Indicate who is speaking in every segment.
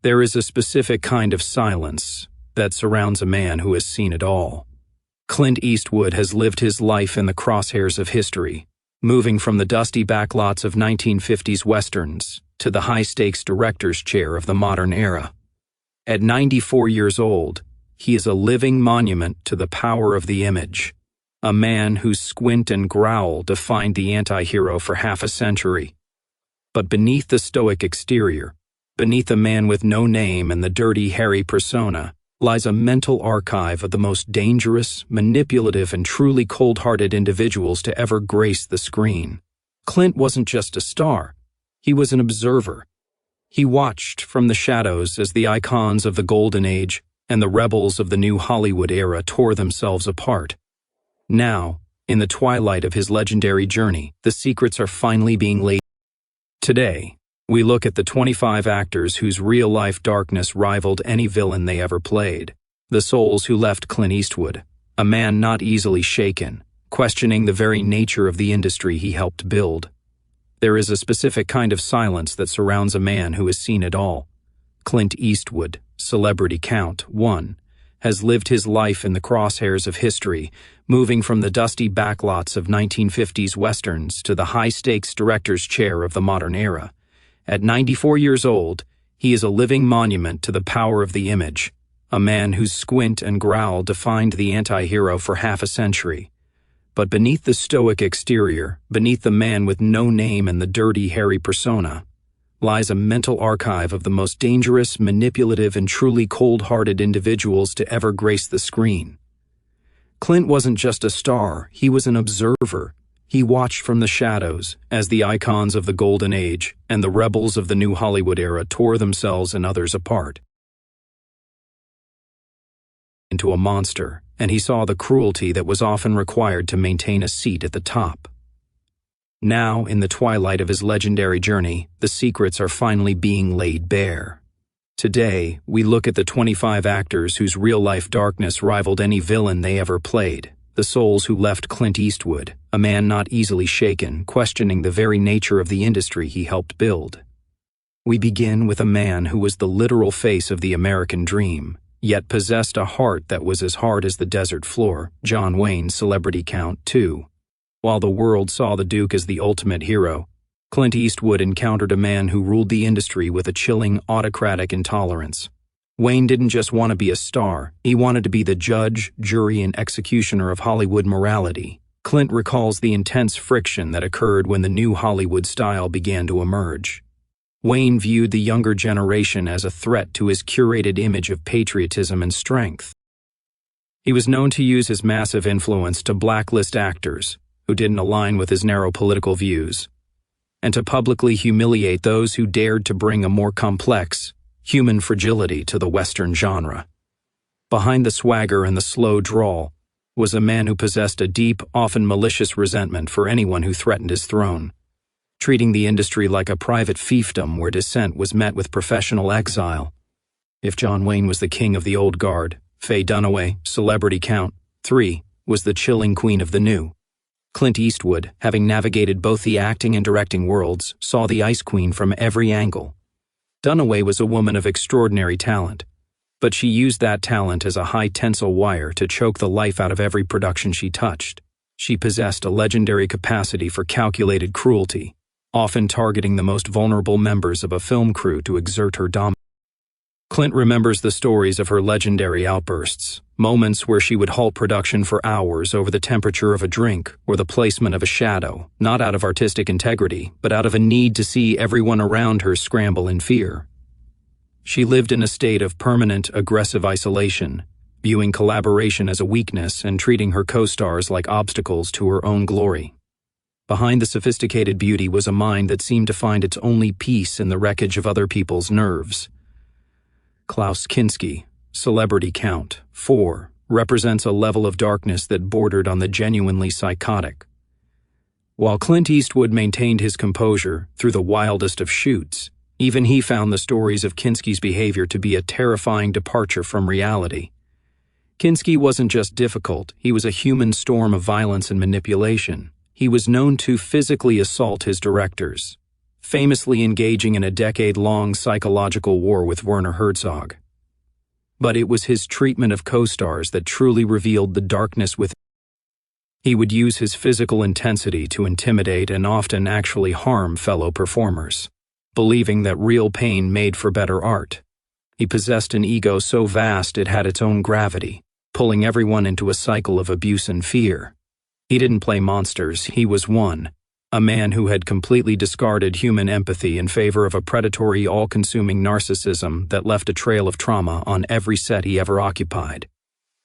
Speaker 1: There is a specific kind of silence that surrounds a man who has seen it all. Clint Eastwood has lived his life in the crosshairs of history, moving from the dusty backlots of 1950s westerns to the high-stakes director's chair of the modern era. At 94 years old, he is a living monument to the power of the image, a man whose squint and growl defined the anti-hero for half a century. But beneath the stoic exterior, beneath a man with no name and the dirty, hairy persona, lies a mental archive of the most dangerous, manipulative, and truly cold-hearted individuals to ever grace the screen. Clint wasn't just a star, he was an observer. He watched from the shadows as the icons of the Golden Age and the rebels of the new Hollywood era tore themselves apart. Now, in the twilight of his legendary journey, the secrets are finally being laid. Today, we look at the 25 actors whose real-life darkness rivaled any villain they ever played. The souls who left Clint Eastwood, a man not easily shaken, questioning the very nature of the industry he helped build. There is a specific kind of silence that surrounds a man who has seen it all. Clint Eastwood, celebrity count 1, has lived his life in the crosshairs of history, moving from the dusty backlots of 1950s westerns to the high-stakes director's chair of the modern era. At 94 years old, he is a living monument to the power of the image, a man whose squint and growl defined the anti-hero for half a century. But beneath the stoic exterior, beneath the man with no name and the dirty, hairy persona, lies a mental archive of the most dangerous, manipulative, and truly cold-hearted individuals to ever grace the screen. Clint wasn't just a star, he was an observer. He watched from the shadows as the icons of the Golden Age and the rebels of the new Hollywood era tore themselves and others apart into a monster, and he saw the cruelty that was often required to maintain a seat at the top. Now, in the twilight of his legendary journey, the secrets are finally being laid bare. Today, we look at the 25 actors whose real-life darkness rivaled any villain they ever played. The souls who left Clint Eastwood, a man not easily shaken, questioning the very nature of the industry he helped build. We begin with a man who was the literal face of the American dream, yet possessed a heart that was as hard as the desert floor. John Wayne's celebrity count 2. While the world saw the Duke as the ultimate hero, Clint Eastwood encountered a man who ruled the industry with a chilling, autocratic intolerance. Wayne didn't just want to be a star, he wanted to be the judge, jury, and executioner of Hollywood morality. Clint recalls the intense friction that occurred when the new Hollywood style began to emerge. Wayne viewed the younger generation as a threat to his curated image of patriotism and strength. He was known to use his massive influence to blacklist actors who didn't align with his narrow political views, and to publicly humiliate those who dared to bring a more complex, human fragility to the Western genre. Behind the swagger and the slow drawl was a man who possessed a deep, often malicious resentment for anyone who threatened his throne, treating the industry like a private fiefdom where dissent was met with professional exile. If John Wayne was the king of the old guard, Faye Dunaway, celebrity count 3, was the chilling queen of the new. Clint Eastwood, having navigated both the acting and directing worlds, saw the Ice Queen from every angle. Dunaway was a woman of extraordinary talent, but she used that talent as a high-tensile wire to choke the life out of every production she touched. She possessed a legendary capacity for calculated cruelty, often targeting the most vulnerable members of a film crew to exert her dominance. Clint remembers the stories of her legendary outbursts, moments where she would halt production for hours over the temperature of a drink or the placement of a shadow, not out of artistic integrity, but out of a need to see everyone around her scramble in fear. She lived in a state of permanent, aggressive isolation, viewing collaboration as a weakness and treating her co-stars like obstacles to her own glory. Behind the sophisticated beauty was a mind that seemed to find its only peace in the wreckage of other people's nerves. Klaus Kinski, celebrity count 4, represents a level of darkness that bordered on the genuinely psychotic. While Clint Eastwood maintained his composure through the wildest of shoots, even he found the stories of Kinski's behavior to be a terrifying departure from reality. Kinski wasn't just difficult, he was a human storm of violence and manipulation. He was known to physically assault his directors, famously engaging in a decade-long psychological war with Werner Herzog. But it was his treatment of co-stars that truly revealed the darkness within. He would use his physical intensity to intimidate and often actually harm fellow performers, believing that real pain made for better art. He possessed an ego so vast it had its own gravity, pulling everyone into a cycle of abuse and fear. He didn't play monsters, he was one, a man who had completely discarded human empathy in favor of a predatory, all-consuming narcissism that left a trail of trauma on every set he ever occupied.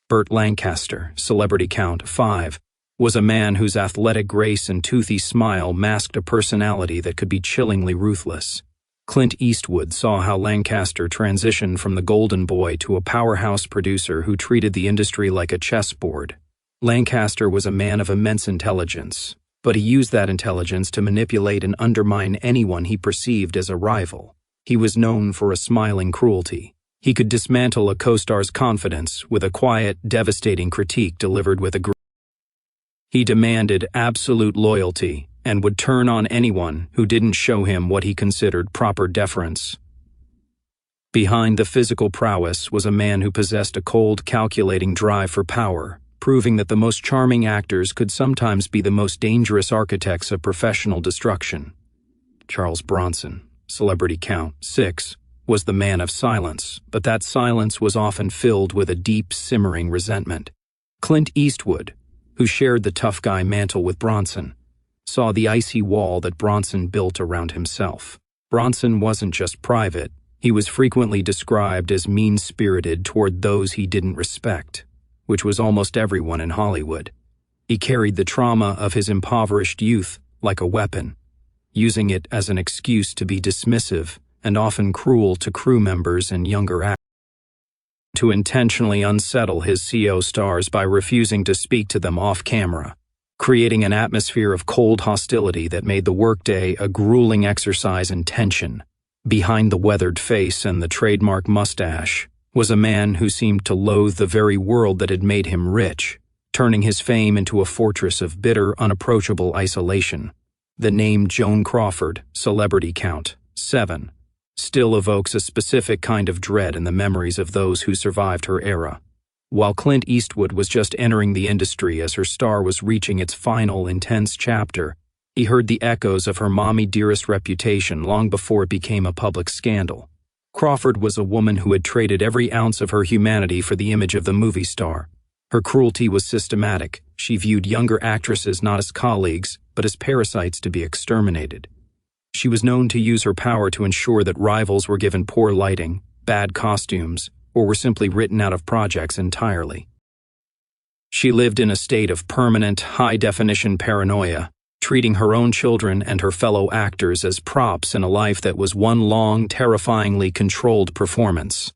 Speaker 1: Burt Lancaster, Celebrity Count 5, was a man whose athletic grace and toothy smile masked a personality that could be chillingly ruthless. Clint Eastwood saw how Lancaster transitioned from the golden boy to a powerhouse producer who treated the industry like a chessboard. Lancaster was a man of immense intelligence, but he used that intelligence to manipulate and undermine anyone he perceived as a rival. He was known for a smiling cruelty. He could dismantle a co-star's confidence with a quiet, devastating critique delivered with a He demanded absolute loyalty and would turn on anyone who didn't show him what he considered proper deference. Behind the physical prowess was a man who possessed a cold, calculating drive for power, proving that the most charming actors could sometimes be the most dangerous architects of professional destruction. Charles Bronson, Celebrity Count 6, was the man of silence, but that silence was often filled with a deep, simmering resentment. Clint Eastwood, who shared the tough guy mantle with Bronson, saw the icy wall that Bronson built around himself. Bronson wasn't just private, he was frequently described as mean-spirited toward those he didn't respect, which was almost everyone in Hollywood. He carried the trauma of his impoverished youth like a weapon, using it as an excuse to be dismissive and often cruel to crew members and younger actors. To intentionally unsettle his CO stars by refusing to speak to them off-camera, creating an atmosphere of cold hostility that made the workday a grueling exercise in tension. Behind the weathered face and the trademark mustache was a man who seemed to loathe the very world that had made him rich, turning his fame into a fortress of bitter, unapproachable isolation. The name Joan Crawford, Celebrity Count 7, still evokes a specific kind of dread in the memories of those who survived her era. While Clint Eastwood was just entering the industry as her star was reaching its final, intense chapter, he heard the echoes of her mommy dearest reputation long before it became a public scandal. Crawford was a woman who had traded every ounce of her humanity for the image of the movie star. Her cruelty was systematic. She viewed younger actresses not as colleagues, but as parasites to be exterminated. She was known to use her power to ensure that rivals were given poor lighting, bad costumes, or were simply written out of projects entirely. She lived in a state of permanent, high-definition paranoia, treating her own children and her fellow actors as props in a life that was one long, terrifyingly controlled performance.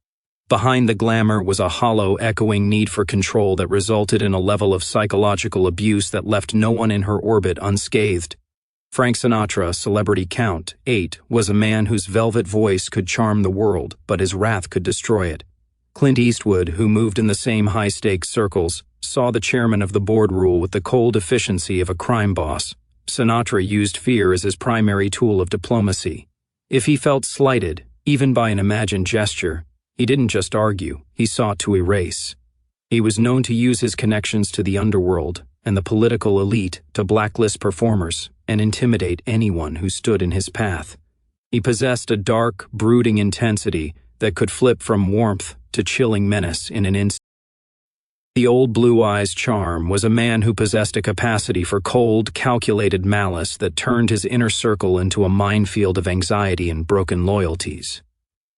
Speaker 1: Behind the glamour was a hollow, echoing need for control that resulted in a level of psychological abuse that left no one in her orbit unscathed. Frank Sinatra, Celebrity Count 8, was a man whose velvet voice could charm the world, but his wrath could destroy it. Clint Eastwood, who moved in the same high-stakes circles, saw the chairman of the board rule with the cold efficiency of a crime boss. Sinatra used fear as his primary tool of diplomacy. If he felt slighted, even by an imagined gesture, he didn't just argue, he sought to erase. He was known to use his connections to the underworld and the political elite to blacklist performers and intimidate anyone who stood in his path. He possessed a dark, brooding intensity that could flip from warmth to chilling menace in an instant. The old Blue Eyes charm was a man who possessed a capacity for cold, calculated malice that turned his inner circle into a minefield of anxiety and broken loyalties.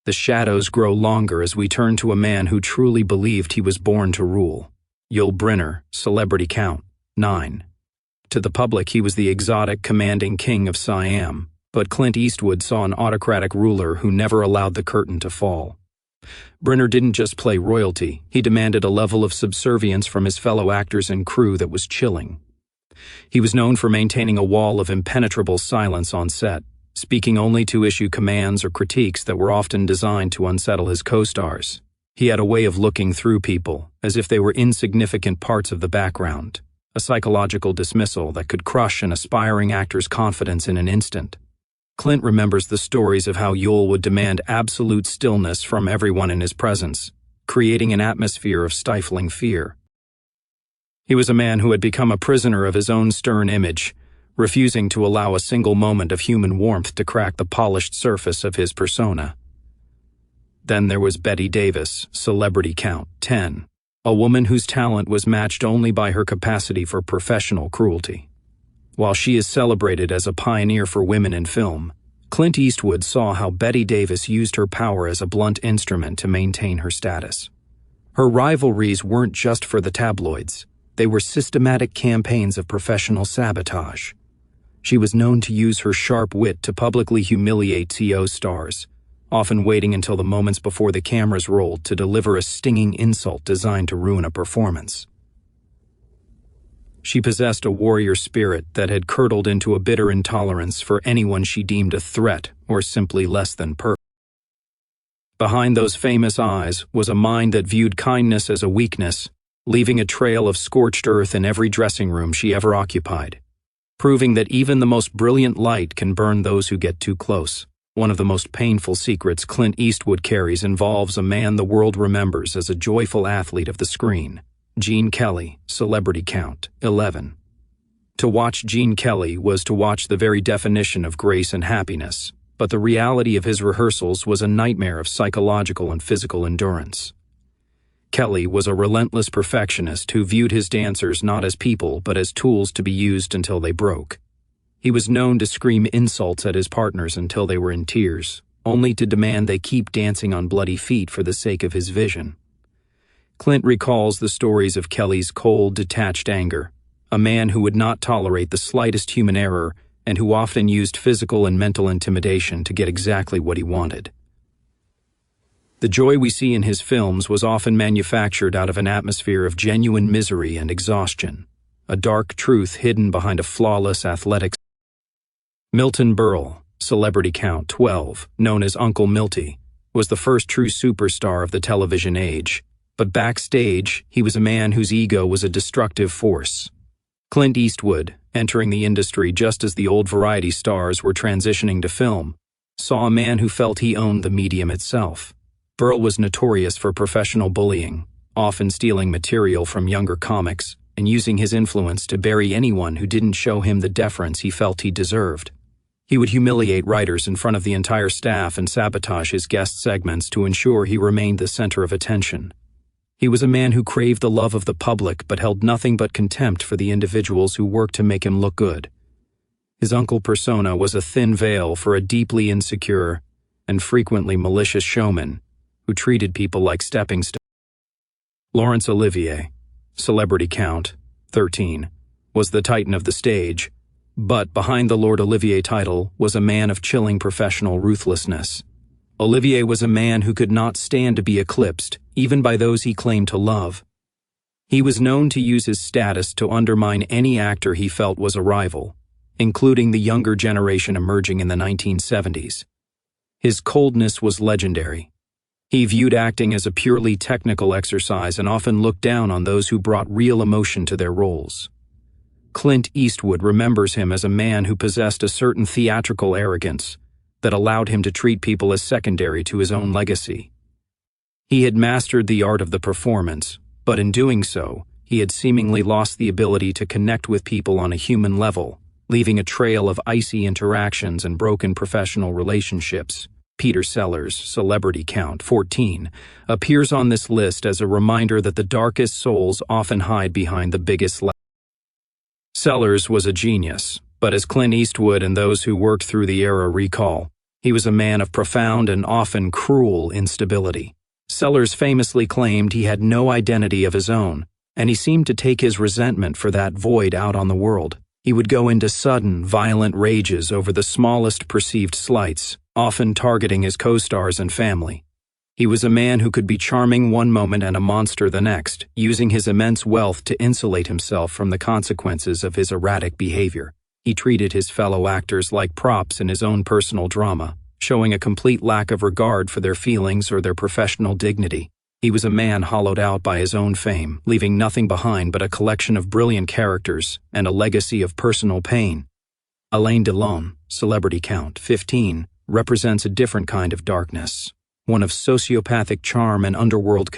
Speaker 1: The shadows grow longer as we turn to a man who truly believed he was born to rule. Yul Brynner, Celebrity Count 9. To the public, he was the exotic, commanding king of Siam, but Clint Eastwood saw an autocratic ruler who never allowed the curtain to fall. Brynner didn't just play royalty, he demanded a level of subservience from his fellow actors and crew that was chilling. He was known for maintaining a wall of impenetrable silence on set, speaking only to issue commands or critiques that were often designed to unsettle his co-stars. He had a way of looking through people, as if they were insignificant parts of the background, a psychological dismissal that could crush an aspiring actor's confidence in an instant. Clint remembers the stories of how Yule would demand absolute stillness from everyone in his presence, creating an atmosphere of stifling fear. He was a man who had become a prisoner of his own stern image, refusing to allow a single moment of human warmth to crack the polished surface of his persona. Then there was Bette Davis, celebrity count 10, a woman whose talent was matched only by her capacity for professional cruelty. While she is celebrated as a pioneer for women in film, Clint Eastwood saw how Bette Davis used her power as a blunt instrument to maintain her status. Her rivalries weren't just for the tabloids, they were systematic campaigns of professional sabotage. She was known to use her sharp wit to publicly humiliate TO stars, often waiting until the moments before the cameras rolled to deliver a stinging insult designed to ruin a performance. She possessed a warrior spirit that had curdled into a bitter intolerance for anyone she deemed a threat or simply less than perfect. Behind those famous eyes was a mind that viewed kindness as a weakness, leaving a trail of scorched earth in every dressing room she ever occupied, proving that even the most brilliant light can burn those who get too close. One of the most painful secrets Clint Eastwood carries involves a man the world remembers as a joyful athlete of the screen. Gene Kelly, celebrity count 11. To watch Gene Kelly was to watch the very definition of grace and happiness, but the reality of his rehearsals was a nightmare of psychological and physical endurance. Kelly was a relentless perfectionist who viewed his dancers not as people but as tools to be used until they broke. He was known to scream insults at his partners until they were in tears, only to demand they keep dancing on bloody feet for the sake of his vision. Clint recalls the stories of Kelly's cold, detached anger, a man who would not tolerate the slightest human error and who often used physical and mental intimidation to get exactly what he wanted. The joy we see in his films was often manufactured out of an atmosphere of genuine misery and exhaustion, a dark truth hidden behind a flawless athletic. Milton Berle, celebrity count 12, known as Uncle Milty, was the first true superstar of the television age, but backstage, he was a man whose ego was a destructive force. Clint Eastwood, entering the industry just as the old variety stars were transitioning to film, saw a man who felt he owned the medium itself. Berle was notorious for professional bullying, often stealing material from younger comics and using his influence to bury anyone who didn't show him the deference he felt he deserved. He would humiliate writers in front of the entire staff and sabotage his guest segments to ensure he remained the center of attention. He was a man who craved the love of the public but held nothing but contempt for the individuals who worked to make him look good. His uncle persona was a thin veil for a deeply insecure and frequently malicious showman who treated people like stepping stones. Laurence Olivier, celebrity count 13, was the titan of the stage, but behind the Lord Olivier title was a man of chilling professional ruthlessness. Olivier was a man who could not stand to be eclipsed, even by those he claimed to love. He was known to use his status to undermine any actor he felt was a rival, including the younger generation emerging in the 1970s. His coldness was legendary. He viewed acting as a purely technical exercise and often looked down on those who brought real emotion to their roles. Clint Eastwood remembers him as a man who possessed a certain theatrical arrogance that allowed him to treat people as secondary to his own legacy. He had mastered the art of the performance, but in doing so, he had seemingly lost the ability to connect with people on a human level, leaving a trail of icy interactions and broken professional relationships. Peter Sellers, celebrity count 14, appears on this list as a reminder that the darkest souls often hide behind the biggest lies. Sellers was a genius, but as Clint Eastwood and those who worked through the era recall, he was a man of profound and often cruel instability. Sellers famously claimed he had no identity of his own, and he seemed to take his resentment for that void out on the world. He would go into sudden, violent rages over the smallest perceived slights, often targeting his co-stars and family. He was a man who could be charming one moment and a monster the next, using his immense wealth to insulate himself from the consequences of his erratic behavior. He treated his fellow actors like props in his own personal drama, showing a complete lack of regard for their feelings or their professional dignity. He was a man hollowed out by his own fame, leaving nothing behind but a collection of brilliant characters and a legacy of personal pain. Alain Delon, Celebrity Count 15, represents a different kind of darkness, one of sociopathic charm and underworld.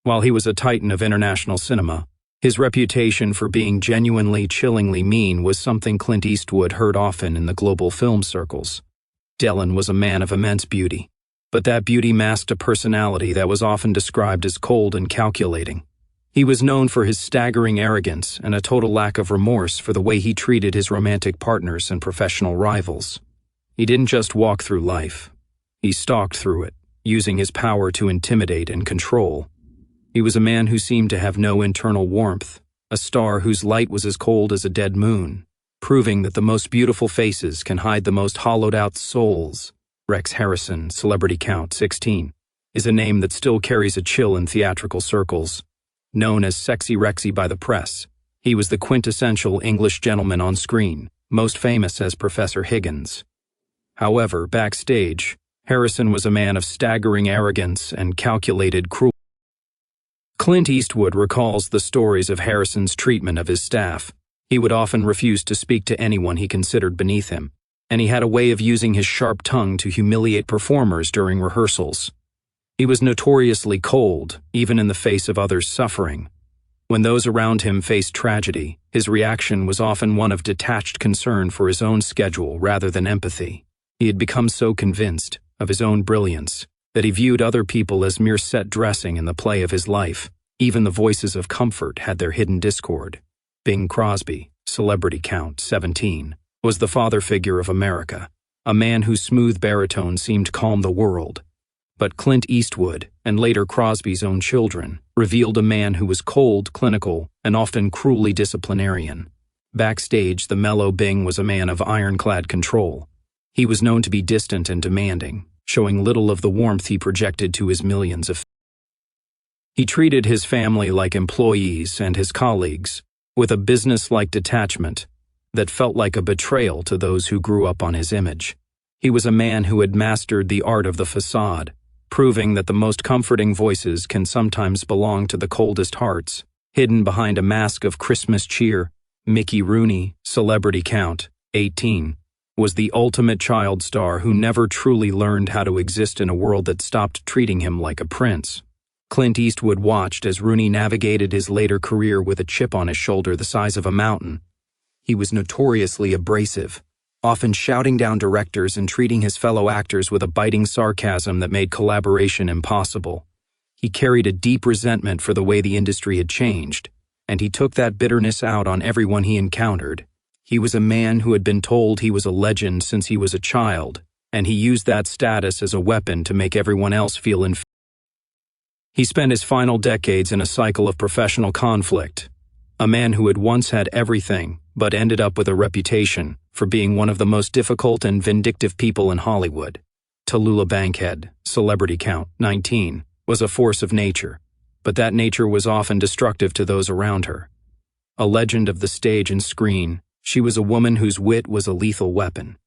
Speaker 1: While he was a titan of international cinema, his reputation for being genuinely chillingly mean was something Clint Eastwood heard often in the global film circles. Dylan was a man of immense beauty, but that beauty masked a personality that was often described as cold and calculating. He was known for his staggering arrogance and a total lack of remorse for the way he treated his romantic partners and professional rivals. He didn't just walk through life. He stalked through it, using his power to intimidate and control. He was a man who seemed to have no internal warmth, a star whose light was as cold as a dead moon, proving that the most beautiful faces can hide the most hollowed-out souls. Rex Harrison, Celebrity Count 16, is a name that still carries a chill in theatrical circles. Known as Sexy Rexy by the press, he was the quintessential English gentleman on screen, most famous as Professor Higgins. However, backstage, Harrison was a man of staggering arrogance and calculated cruelty. Clint Eastwood recalls the stories of Harrison's treatment of his staff. He would often refuse to speak to anyone he considered beneath him, and he had a way of using his sharp tongue to humiliate performers during rehearsals. He was notoriously cold, even in the face of others' suffering. When those around him faced tragedy, his reaction was often one of detached concern for his own schedule rather than empathy. He had become so convinced of his own brilliance that he viewed other people as mere set dressing in the play of his life. Even the voices of comfort had their hidden discord. Bing Crosby, Celebrity Count 17, was the father figure of America, a man whose smooth baritone seemed to calm the world. But Clint Eastwood, and later Crosby's own children, revealed a man who was cold, clinical, and often cruelly disciplinarian. Backstage, the mellow Bing was a man of ironclad control. He was known to be distant and demanding, showing little of the warmth he projected to his millions of fans. He treated his family like employees and his colleagues with a business-like detachment that felt like a betrayal to those who grew up on his image. He was a man who had mastered the art of the facade, proving that the most comforting voices can sometimes belong to the coldest hearts, hidden behind a mask of Christmas cheer. Mickey Rooney, Celebrity Count 18, was the ultimate child star who never truly learned how to exist in a world that stopped treating him like a prince. Clint Eastwood watched as Rooney navigated his later career with a chip on his shoulder the size of a mountain. He was notoriously abrasive, often shouting down directors and treating his fellow actors with a biting sarcasm that made collaboration impossible. He carried a deep resentment for the way the industry had changed, and he took that bitterness out on everyone he encountered. He was a man who had been told he was a legend since he was a child, and he used that status as a weapon to make everyone else feel inferior. He spent his final decades in a cycle of professional conflict, a man who had once had everything but ended up with a reputation for being one of the most difficult and vindictive people in Hollywood. Tallulah Bankhead, Celebrity Count 19, was a force of nature, but that nature was often destructive to those around her. A legend of the stage and screen, she was a woman whose wit was a lethal weapon.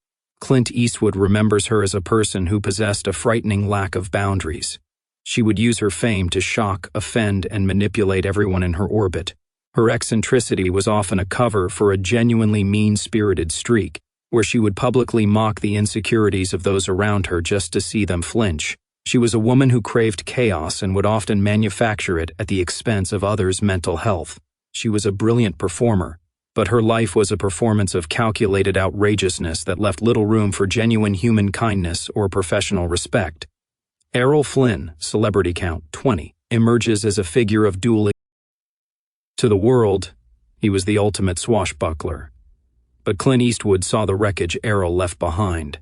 Speaker 1: Clint Eastwood remembers her as a person who possessed a frightening lack of boundaries. She would use her fame to shock, offend, and manipulate everyone in her orbit. Her eccentricity was often a cover for a genuinely mean-spirited streak, where she would publicly mock the insecurities of those around her just to see them flinch. She was a woman who craved chaos and would often manufacture it at the expense of others' mental health. She was a brilliant performer, but her life was a performance of calculated outrageousness that left little room for genuine human kindness or professional respect. Errol Flynn, Celebrity Count 20, emerges as a figure of dual. To the world, he was the ultimate swashbuckler. But Clint Eastwood saw the wreckage Errol left behind.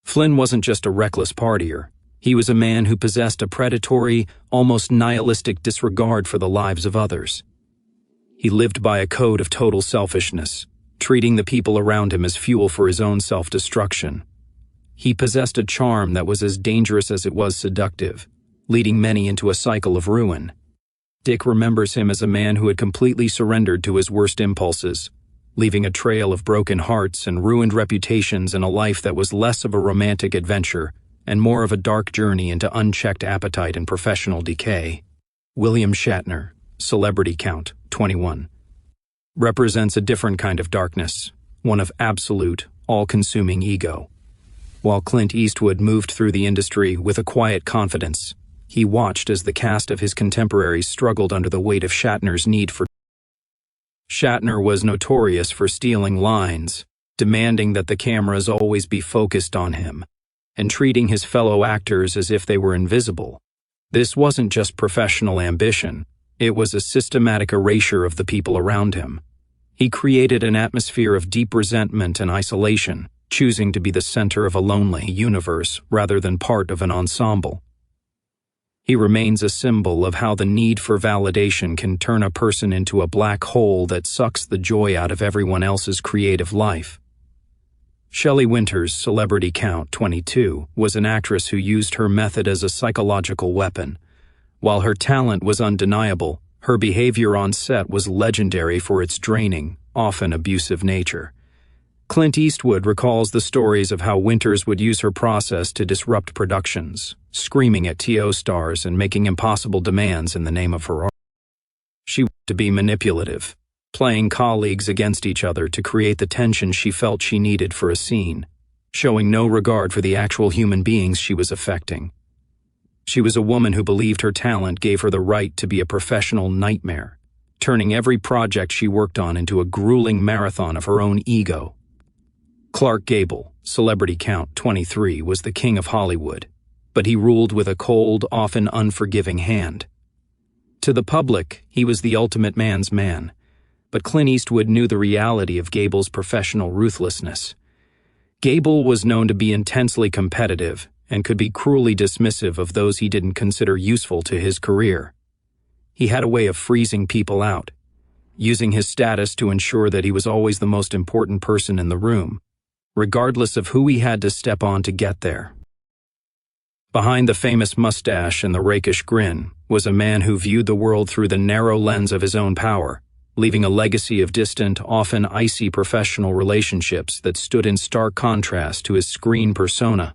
Speaker 1: Flynn wasn't just a reckless partier. He was a man who possessed a predatory, almost nihilistic disregard for the lives of others. He lived by a code of total selfishness, treating the people around him as fuel for his own self-destruction. He possessed a charm that was as dangerous as it was seductive, leading many into a cycle of ruin. Dick remembers him as a man who had completely surrendered to his worst impulses, leaving a trail of broken hearts and ruined reputations in a life that was less of a romantic adventure and more of a dark journey into unchecked appetite and professional decay. William Shatner, Celebrity Count 21, represents a different kind of darkness, one of absolute, all-consuming ego. While Clint Eastwood moved through the industry with a quiet confidence, he watched as the cast of his contemporaries struggled under the weight of Shatner's need for. Shatner was notorious for stealing lines, demanding that the cameras always be focused on him, and treating his fellow actors as if they were invisible. This wasn't just professional ambition, it was a systematic erasure of the people around him. He created an atmosphere of deep resentment and isolation, choosing to be the center of a lonely universe rather than part of an ensemble. He remains a symbol of how the need for validation can turn a person into a black hole that sucks the joy out of everyone else's creative life. Shelley Winters' Celebrity Count 22 was an actress who used her method as a psychological weapon. While her talent was undeniable, her behavior on set was legendary for its draining, often abusive nature. Clint Eastwood recalls the stories of how Winters would use her process to disrupt productions, screaming at TO stars and making impossible demands in the name of her art. She wanted to be manipulative, playing colleagues against each other to create the tension she felt she needed for a scene, showing no regard for the actual human beings she was affecting. She was a woman who believed her talent gave her the right to be a professional nightmare, turning every project she worked on into a grueling marathon of her own ego. Clark Gable, Celebrity Count 23, was the king of Hollywood, but he ruled with a cold, often unforgiving hand. To the public, he was the ultimate man's man, but Clint Eastwood knew the reality of Gable's professional ruthlessness. Gable was known to be intensely competitive and could be cruelly dismissive of those he didn't consider useful to his career. He had a way of freezing people out, using his status to ensure that he was always the most important person in the room, regardless of who he had to step on to get there. Behind the famous mustache and the rakish grin was a man who viewed the world through the narrow lens of his own power, leaving a legacy of distant, often icy professional relationships that stood in stark contrast to his screen persona.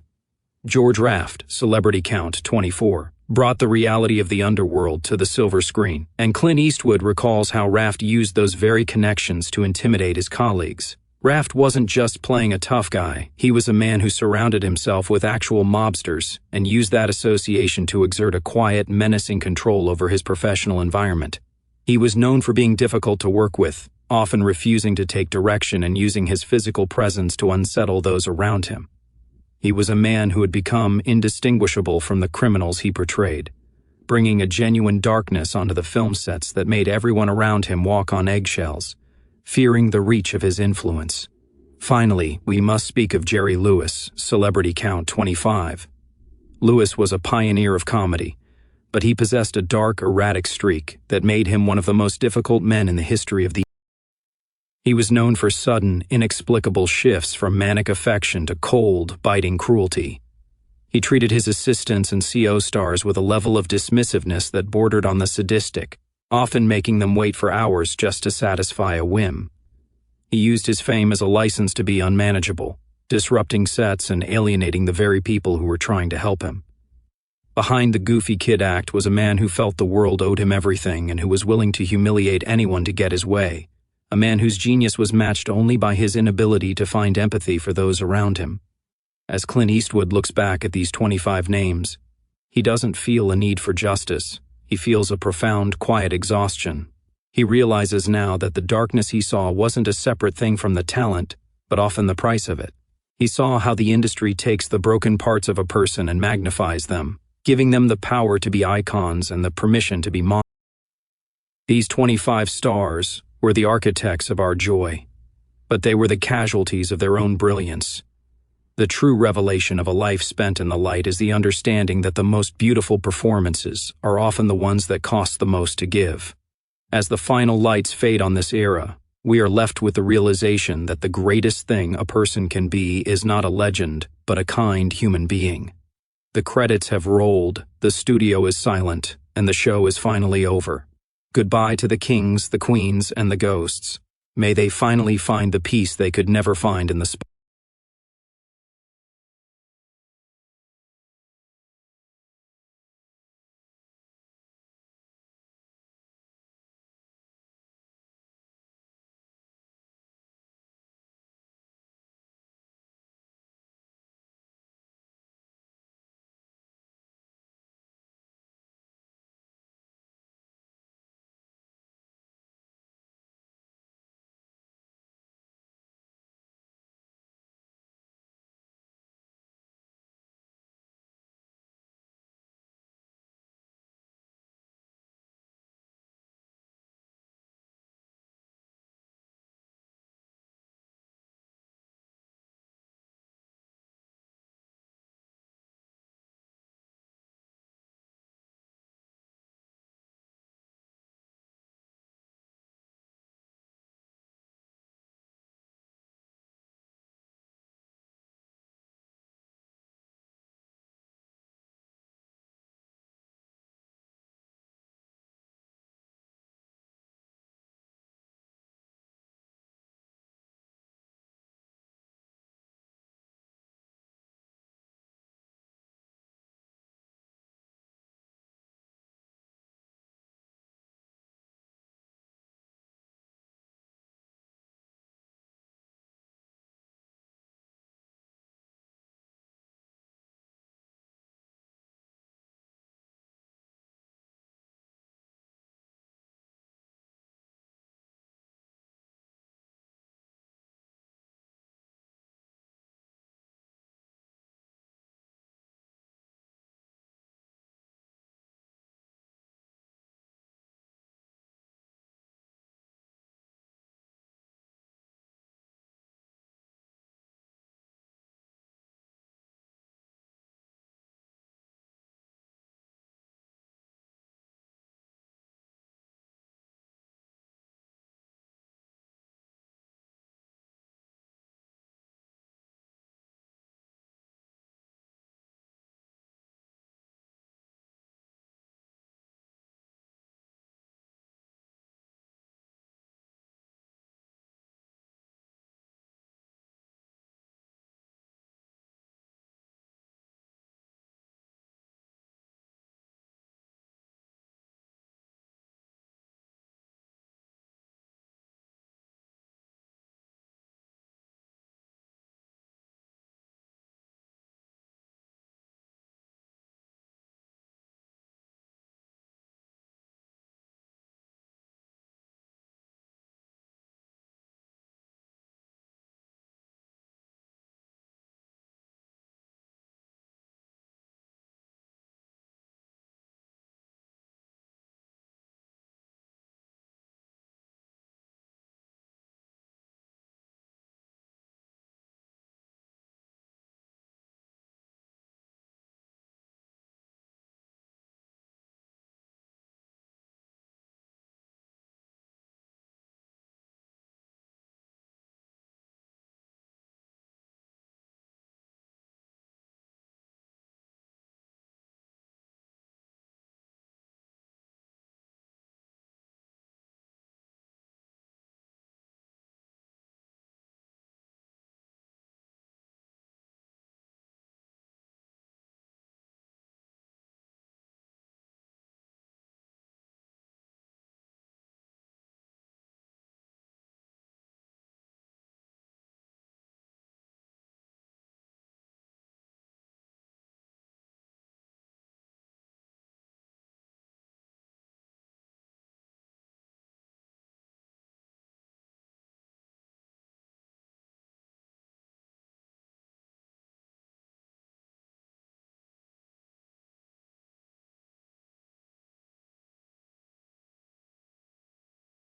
Speaker 1: George Raft, Celebrity Count 24, brought the reality of the underworld to the silver screen, and Clint Eastwood recalls how Raft used those very connections to intimidate his colleagues. Raft wasn't just playing a tough guy, he was a man who surrounded himself with actual mobsters and used that association to exert a quiet, menacing control over his professional environment. He was known for being difficult to work with, often refusing to take direction and using his physical presence to unsettle those around him. He was a man who had become indistinguishable from the criminals he portrayed, bringing a genuine darkness onto the film sets that made everyone around him walk on eggshells, fearing the reach of his influence. Finally, we must speak of Jerry Lewis, Celebrity Count 25. Lewis was a pioneer of comedy, but he possessed a dark, erratic streak that made him one of the most difficult men in the history of the. He was known for sudden, inexplicable shifts from manic affection to cold, biting cruelty. He treated his assistants and CO stars with a level of dismissiveness that bordered on the sadistic, often making them wait for hours just to satisfy a whim. He used his fame as a license to be unmanageable, disrupting sets and alienating the very people who were trying to help him. Behind the goofy kid act was a man who felt the world owed him everything and who was willing to humiliate anyone to get his way, a man whose genius was matched only by his inability to find empathy for those around him. As Clint Eastwood looks back at these 25 names, he doesn't feel a need for justice. He feels a profound, quiet exhaustion. He realizes now that the darkness he saw wasn't a separate thing from the talent, but often the price of it. He saw how the industry takes the broken parts of a person and magnifies them, giving them the power to be icons and the permission to be mocked. These 25 stars were the architects of our joy, but they were the casualties of their own brilliance. The true revelation of a life spent in the light is the understanding that the most beautiful performances are often the ones that cost the most to give. As the final lights fade on this era, we are left with the realization that the greatest thing a person can be is not a legend, but a kind human being. The credits have rolled, the studio is silent, and the show is finally over. Goodbye to the kings, the queens, and the ghosts. May they finally find the peace they could never find in the